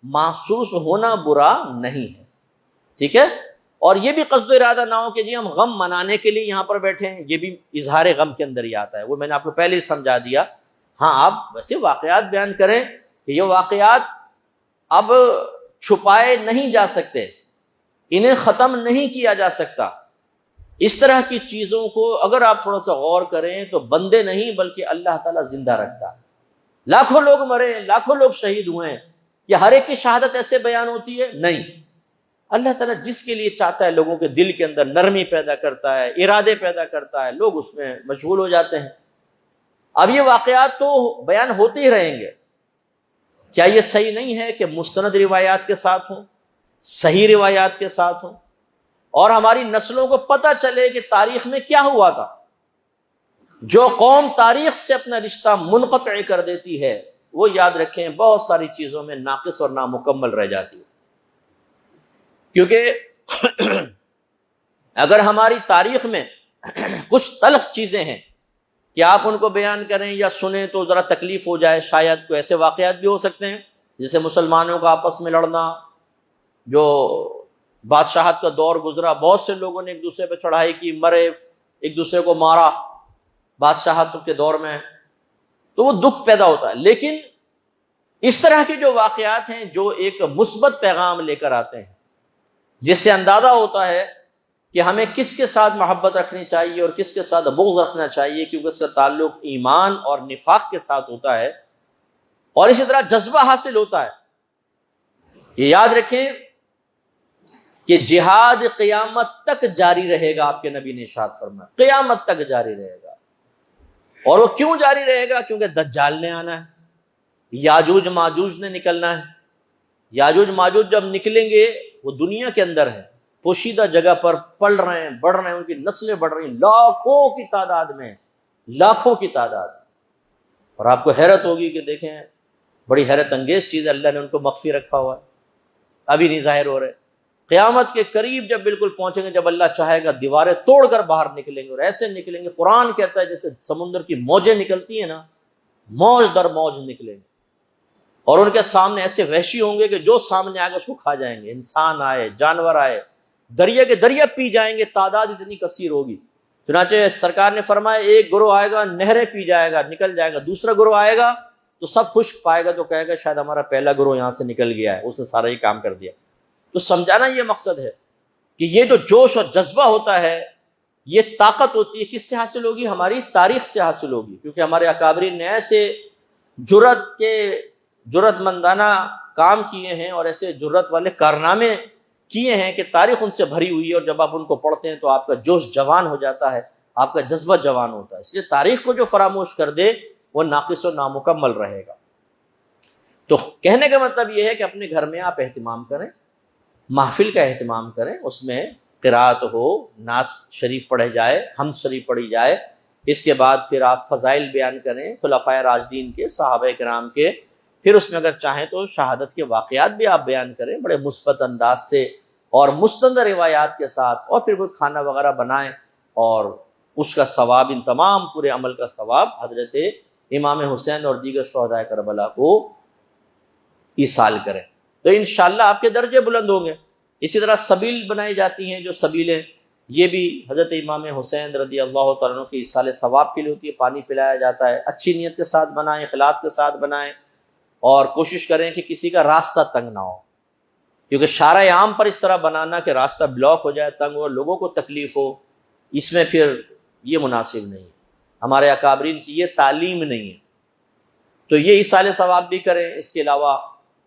محسوس ہونا برا نہیں ہے، ٹھیک ہے، اور یہ بھی قصد و ارادہ نہ ہو کہ جی ہم غم منانے کے لیے یہاں پر بیٹھے ہیں، یہ بھی اظہار غم کے اندر ہی آتا ہے، وہ میں نے آپ کو پہلے ہی سمجھا دیا۔ ہاں آپ ویسے واقعات بیان کریں کہ یہ واقعات اب چھپائے نہیں جا سکتے، انہیں ختم نہیں کیا جا سکتا۔ اس طرح کی چیزوں کو اگر آپ تھوڑا سا غور کریں تو بندے نہیں بلکہ اللہ تعالیٰ زندہ رکھتا ہے۔ لاکھوں لوگ مرے، لاکھوں لوگ شہید ہوئے ہیں، کیا ہر ایک کی شہادت ایسے بیان ہوتی ہے؟ نہیں۔ اللہ تعالیٰ جس کے لیے چاہتا ہے لوگوں کے دل کے اندر نرمی پیدا کرتا ہے، ارادے پیدا کرتا ہے، لوگ اس میں مشغول ہو جاتے ہیں۔ اب یہ واقعات تو بیان ہوتے ہی رہیں گے، کیا یہ صحیح نہیں ہے کہ مستند روایات کے ساتھ ہوں، صحیح روایات کے ساتھ ہوں، اور ہماری نسلوں کو پتہ چلے کہ تاریخ میں کیا ہوا تھا؟ جو قوم تاریخ سے اپنا رشتہ منقطع کر دیتی ہے وہ یاد رکھیں بہت ساری چیزوں میں ناقص اور نامکمل رہ جاتی ہے، کیونکہ اگر ہماری تاریخ میں کچھ تلخ چیزیں ہیں کہ آپ ان کو بیان کریں یا سنیں تو ذرا تکلیف ہو جائے، شاید کوئی ایسے واقعات بھی ہو سکتے ہیں جیسے مسلمانوں کا آپس میں لڑنا، جو بادشاہت کا دور گزرا، بہت سے لوگوں نے ایک دوسرے پہ چڑھائی کی، مرے، ایک دوسرے کو مارا بادشاہت کے دور میں، تو وہ دکھ پیدا ہوتا ہے۔ لیکن اس طرح کے جو واقعات ہیں جو ایک مثبت پیغام لے کر آتے ہیں، جس سے اندازہ ہوتا ہے کہ ہمیں کس کے ساتھ محبت رکھنی چاہیے اور کس کے ساتھ بغض رکھنا چاہیے، کیونکہ اس کا تعلق ایمان اور نفاق کے ساتھ ہوتا ہے، اور اسی طرح جذبہ حاصل ہوتا ہے۔ یہ یاد رکھیں کہ جہاد قیامت تک جاری رہے گا، آپ کے نبی نے ارشاد فرمایا قیامت تک جاری رہے گا۔ اور وہ کیوں جاری رہے گا؟ کیونکہ دجال نے آنا ہے، یاجوج ماجوج نے نکلنا ہے۔ یاجوج ماجوج جب نکلیں گے وہ دنیا کے اندر ہے، پوشیدہ جگہ پر پل رہے ہیں، بڑھ رہے ہیں، ان کی نسلیں بڑھ رہی ہیں، لاکھوں کی تعداد میں، لاکھوں کی تعداد۔ اور آپ کو حیرت ہوگی کہ دیکھیں بڑی حیرت انگیز چیز ہے، اللہ نے ان کو مخفی رکھا ہوا ہے، ابھی نہیں ظاہر ہو رہے۔ قیامت کے قریب جب بالکل پہنچیں گے، جب اللہ چاہے گا دیواریں توڑ کر باہر نکلیں گے، اور ایسے نکلیں گے، قرآن کہتا ہے جیسے سمندر کی موجیں نکلتی ہیں نا، موج در موج نکلیں گے، اور ان کے سامنے ایسے وحشی ہوں گے کہ جو سامنے آئے گا اس کو کھا جائیں گے، انسان آئے، جانور آئے، دریا کے دریا پی جائیں گے، تعداد اتنی کثیر ہوگی۔ چنانچہ سرکار نے فرمایا ایک گروہ آئے گا نہریں پی جائے گا، نکل جائے گا، دوسرا گروہ آئے گا تو سب خشک پائے گا، تو کہے گا شاید ہمارا پہلا گروہ یہاں سے نکل گیا ہے، اس نے سارا ہی کام کر دیا۔ تو سمجھانا یہ مقصد ہے کہ یہ جو جوش اور جذبہ ہوتا ہے، یہ طاقت ہوتی ہے، کس سے حاصل ہوگی؟ ہماری تاریخ سے حاصل ہوگی، کیونکہ ہمارے اکابرین نے ایسے جرأت مندانہ کام کیے ہیں اور ایسے جرأت والے کارنامے کیے ہیں کہ تاریخ ان سے بھری ہوئی ہے، اور جب آپ ان کو پڑھتے ہیں تو آپ کا جوش جوان ہو جاتا ہے، آپ کا جذبہ جوان ہوتا ہے۔ اس لیے تاریخ کو جو فراموش کر دے وہ ناقص و نامکمل رہے گا۔ تو کہنے کا مطلب یہ ہے کہ اپنے گھر میں آپ اہتمام کریں، محفل کا اہتمام کریں، اس میں قرات ہو، نعت شریف پڑھے جائے، حمد شریف پڑھی جائے، اس کے بعد پھر آپ فضائل بیان کریں خلفائے راشدین کے، صحابہ کرام کے، پھر اس میں اگر چاہیں تو شہادت کے واقعات بھی آپ بیان کریں بڑے مثبت انداز سے اور مستند روایات کے ساتھ، اور پھر کوئی کھانا وغیرہ بنائیں اور اس کا ثواب، ان تمام پورے عمل کا ثواب حضرت امام حسین اور دیگر شہداء کربلا کو ایصال کریں، تو انشاءاللہ آپ کے درجے بلند ہوں گے۔ اسی طرح سبیل بنائی جاتی ہیں، جو سبیلیں یہ بھی حضرت امام حسین رضی اللہ تعالیٰ عنہ کی ایصال ثواب کے لیے ہوتی ہے، پانی پلایا جاتا ہے، اچھی نیت کے ساتھ بنائیں، اخلاص کے ساتھ بنائیں، اور کوشش کریں کہ کسی کا راستہ تنگ نہ ہو، کیونکہ شارع عام پر اس طرح بنانا کہ راستہ بلاک ہو جائے، تنگ ہو، لوگوں کو تکلیف ہو، اس میں پھر یہ مناسب نہیں ہے، ہمارے اکابرین کی یہ تعلیم نہیں ہے۔ تو یہ ایصال ثواب بھی کریں، اس کے علاوہ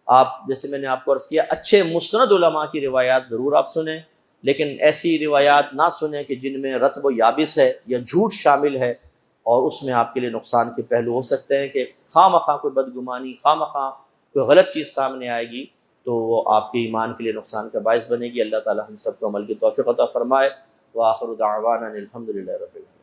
آپ جیسے میں نے آپ کو عرض کیا اچھے مسند علماء کی روایات ضرور آپ سنیں، لیکن ایسی روایات نہ سنیں کہ جن میں رطب و یابس ہے یا جھوٹ شامل ہے، اور اس میں آپ کے لیے نقصان کے پہلو ہو سکتے ہیں کہ خواہ مخواہ کوئی بدگمانی، خواہ مخواہ کوئی غلط چیز سامنے آئے گی تو وہ آپ کے ایمان کے لیے نقصان کا باعث بنے گی۔ اللہ تعالی ہم سب کو عمل کی توفیق عطا فرمائے۔ وآخر دعوانا الحمد للہ رب العالمین۔